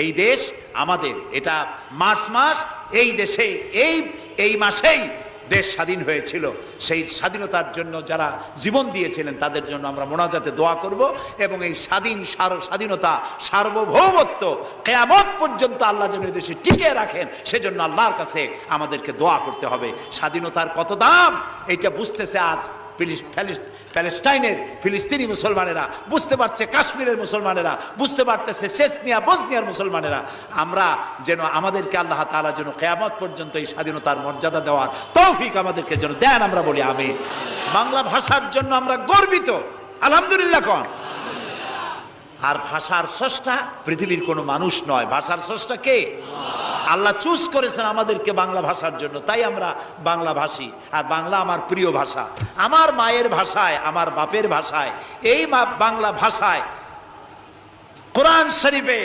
এই দেশ আমাদের, এটা মার্চ মাস, এই দেশে এই মাসেই দেশ স্বাধীন হয়েছিল। সেই স্বাধীনতার জন্য যারা জীবন দিয়েছিলেন তাদের জন্য আমরা মোনাজাতে দোয়া করব, এবং এই স্বাধীনতা সার্বভৌমত্ব কিয়ামত পর্যন্ত আল্লাহ যেন এই দেশে টিকিয়ে রাখেন, সেজন্য আল্লাহর কাছে আমাদেরকে দোয়া করতে হবে। স্বাধীনতার কত দাম এটা বুঝতেছে আজ প্যালেস্টাইনের ফিলিস্তিনি মুসলমানেরা, বুঝতে পারছে কাশ্মীরের মুসলমানেরা, বুঝতে পারতেছে চেচনিয়া বসনিয়ার মুসলমানেরা। আমরা যেন আমাদেরকে আল্লাহ তাআলা যেন কিয়ামত পর্যন্ত এই স্বাধীনতার মর্যাদা দেওয়ার তৌফিক আমাদেরকে যেন দেন, আমরা বলি আমিন। বাংলা ভাষার জন্য আমরা গর্বিত, আলহামদুলিল্লাহ কোন। আর ভাষার স্রষ্টা পৃথিবীর কোনো মানুষ নয়, ভাষার স্রষ্টা কে? আল্লাহ চুজ করেছেন আমাদেরকে বাংলা ভাষার জন্য, তাই আমরা বাংলা ভাষী। আর বাংলা আমার প্রিয় ভাষা, আমার মায়ের ভাষায়, আমার বাপের ভাষায়, এই বাংলা ভাষায় কোরআন শরীফে